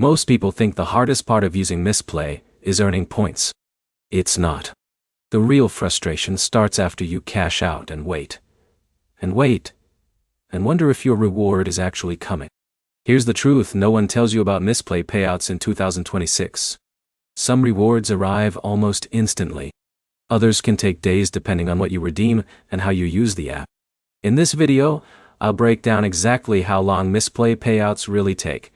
Most people think the hardest part of using Misplay is earning points. It's not. The real frustration starts after you cash out and wait. And wait. And wonder if your reward is actually coming. Here's the truth no one tells you about Misplay payouts in 2026. Some rewards arrive almost instantly. Others can take days depending on what you redeem and how you use the app. In this video, I'll break down exactly how long Misplay payouts really take,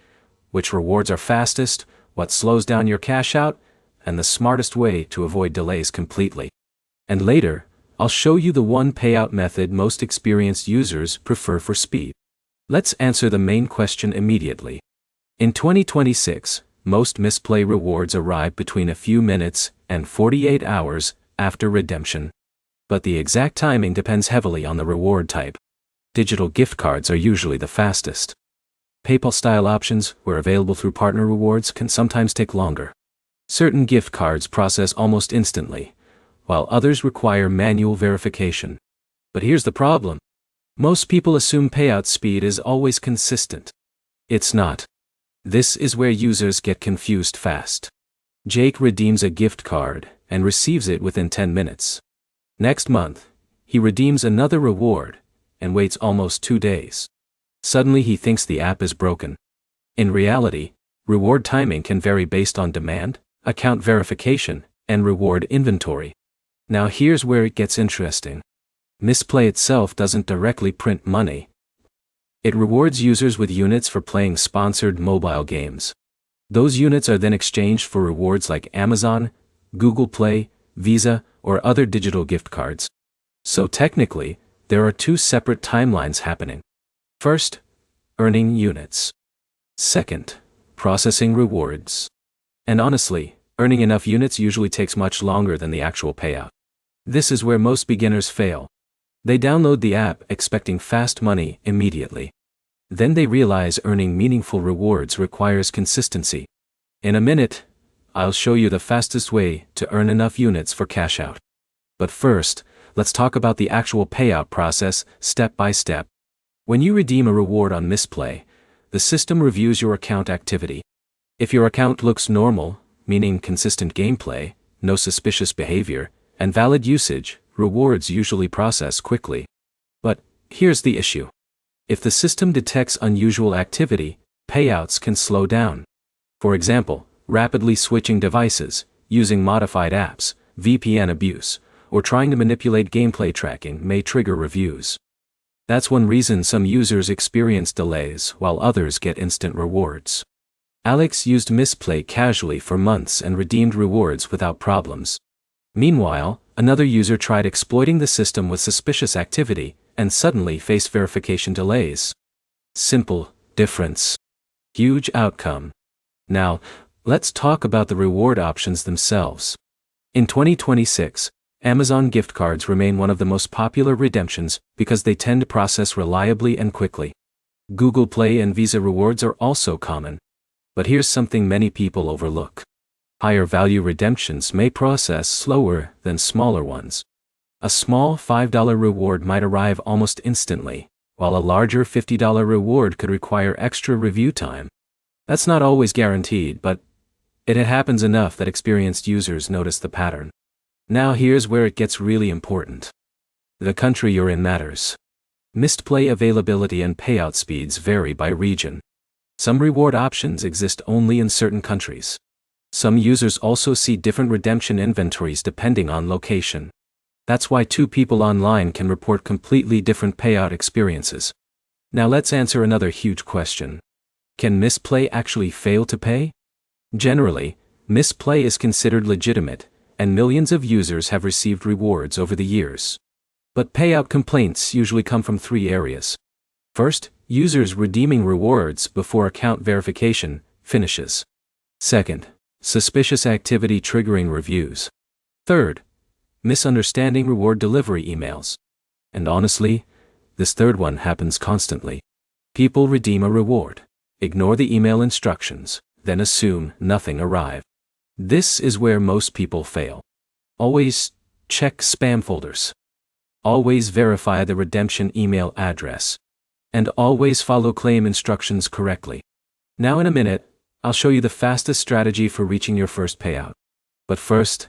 which rewards are fastest, what slows down your cash out, and the smartest way to avoid delays completely. And later, I'll show you the one payout method most experienced users prefer for speed. Let's answer the main question immediately. In 2026, most Misplay rewards arrive between a few minutes and 48 hours after redemption. But the exact timing depends heavily on the reward type. Digital gift cards are usually the fastest. PayPal-style options, where available through partner rewards, can sometimes take longer. Certain gift cards process almost instantly, while others require manual verification. But here's the problem. Most people assume payout speed is always consistent. It's not. This is where users get confused fast. Jake redeems a gift card and receives it within 10 minutes. Next month, he redeems another reward and waits almost 2 days. Suddenly he thinks the app is broken. In reality, reward timing can vary based on demand, account verification, and reward inventory. Now here's where it gets interesting. Misplay itself doesn't directly print money. It rewards users with units for playing sponsored mobile games. Those units are then exchanged for rewards like Amazon, Google Play, Visa, or other digital gift cards. So technically, there are two separate timelines happening. First, earning units. Second, processing rewards. And honestly, earning enough units usually takes much longer than the actual payout. This is where most beginners fail. They download the app expecting fast money immediately. Then they realize earning meaningful rewards requires consistency. In a minute, I'll show you the fastest way to earn enough units for cash out. But first, let's talk about the actual payout process step by step. When you redeem a reward on Misplay, the system reviews your account activity. If your account looks normal, meaning consistent gameplay, no suspicious behavior, and valid usage, rewards usually process quickly. But here's the issue. If the system detects unusual activity, payouts can slow down. For example, rapidly switching devices, using modified apps, VPN abuse, or trying to manipulate gameplay tracking may trigger reviews. That's one reason some users experience delays while others get instant rewards. Alex used Misplay casually for months and redeemed rewards without problems. Meanwhile, another user tried exploiting the system with suspicious activity and suddenly faced verification delays. Simple difference. Huge outcome. Now, let's talk about the reward options themselves. In 2026, Amazon gift cards remain one of the most popular redemptions because they tend to process reliably and quickly. Google Play and Visa rewards are also common. But here's something many people overlook. Higher value redemptions may process slower than smaller ones. A small $5 reward might arrive almost instantly, while a larger $50 reward could require extra review time. That's not always guaranteed, but it happens enough that experienced users notice the pattern. Now here's where it gets really important. The country you're in matters. Misplay availability and payout speeds vary by region. Some reward options exist only in certain countries. Some users also see different redemption inventories depending on location. That's why two people online can report completely different payout experiences. Now let's answer another huge question. Can Misplay actually fail to pay? Generally, Misplay is considered legitimate, and millions of users have received rewards over the years. But payout complaints usually come from 3 areas. First, users redeeming rewards before account verification finishes. Second, suspicious activity triggering reviews. Third, misunderstanding reward delivery emails. And honestly, this third one happens constantly. People redeem a reward, ignore the email instructions, then assume nothing arrived. This is where most people fail. Always check spam folders. Always verify the redemption email address. And always follow claim instructions correctly. Now in a minute, I'll show you the fastest strategy for reaching your first payout. But first,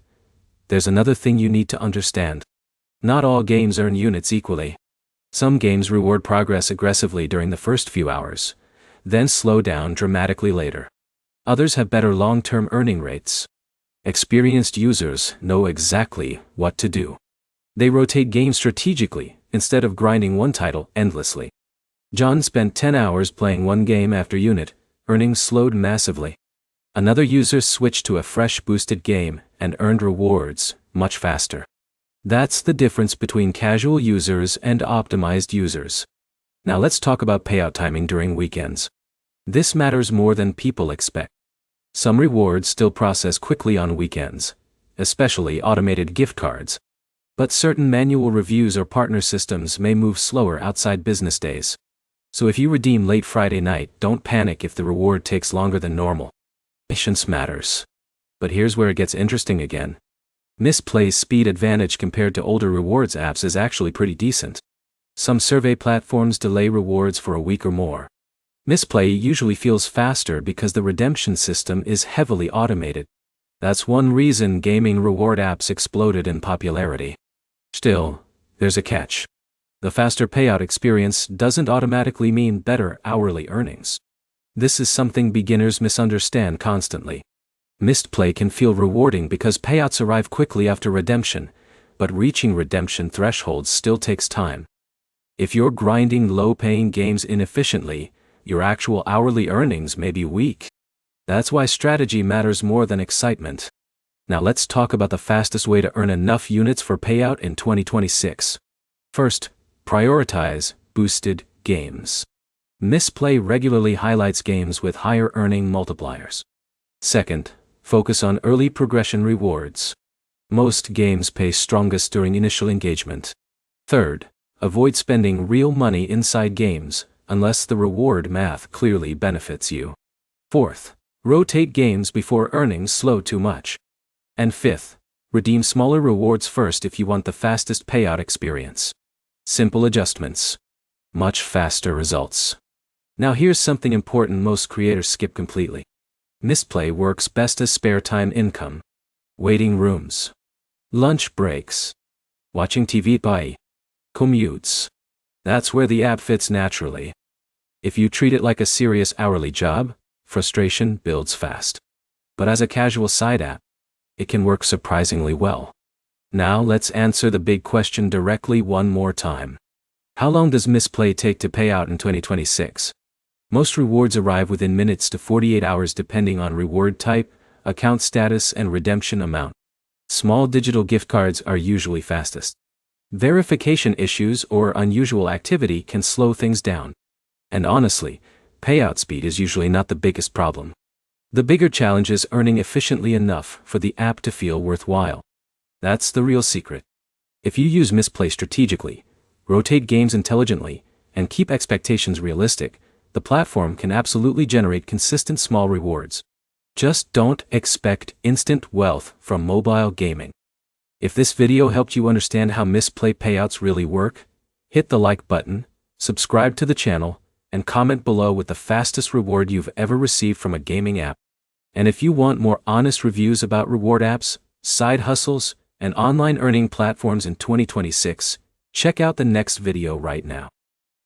there's another thing you need to understand. Not all games earn units equally. Some games reward progress aggressively during the first few hours, then slow down dramatically later. Others have better long-term earning rates. Experienced users know exactly what to do. They rotate games strategically, instead of grinding one title endlessly. John spent 10 hours playing one game after unit, earnings slowed massively. Another user switched to a fresh boosted game and earned rewards much faster. That's the difference between casual users and optimized users. Now let's talk about payout timing during weekends. This matters more than people expect. Some rewards still process quickly on weekends, especially automated gift cards. But certain manual reviews or partner systems may move slower outside business days. So if you redeem late Friday night, don't panic if the reward takes longer than normal. Patience matters. But here's where it gets interesting again. Misplay's speed advantage compared to older rewards apps is actually pretty decent. Some survey platforms delay rewards for a week or more. Misplay usually feels faster because the redemption system is heavily automated. That's one reason gaming reward apps exploded in popularity. Still, there's a catch. The faster payout experience doesn't automatically mean better hourly earnings. This is something beginners misunderstand constantly. Misplay can feel rewarding because payouts arrive quickly after redemption, but reaching redemption thresholds still takes time. If you're grinding low-paying games inefficiently, your actual hourly earnings may be weak. That's why strategy matters more than excitement. Now let's talk about the fastest way to earn enough units for payout in 2026. First, prioritize boosted games. Misplay regularly highlights games with higher earning multipliers. Second, focus on early progression rewards. Most games pay strongest during initial engagement. Third, avoid spending real money inside games, unless the reward math clearly benefits you. Fourth, rotate games before earnings slow too much. And fifth, redeem smaller rewards first if you want the fastest payout experience. Simple adjustments. Much faster results. Now here's something important most creators skip completely. Misplay works best as spare time income. Waiting rooms. Lunch breaks. Watching TV by. Commutes. That's where the app fits naturally. If you treat it like a serious hourly job, frustration builds fast. But as a casual side app, it can work surprisingly well. Now let's answer the big question directly one more time. How long does Misplay take to pay out in 2026? Most rewards arrive within minutes to 48 hours depending on reward type, account status, and redemption amount. Small digital gift cards are usually fastest. Verification issues or unusual activity can slow things down. And honestly, payout speed is usually not the biggest problem. The bigger challenge is earning efficiently enough for the app to feel worthwhile. That's the real secret. If you use Misplay strategically, rotate games intelligently, and keep expectations realistic, the platform can absolutely generate consistent small rewards. Just don't expect instant wealth from mobile gaming. If this video helped you understand how Misplay payouts really work, hit the like button, subscribe to the channel, and comment below with the fastest reward you've ever received from a gaming app. And if you want more honest reviews about reward apps, side hustles, and online earning platforms in 2026, check out the next video right now.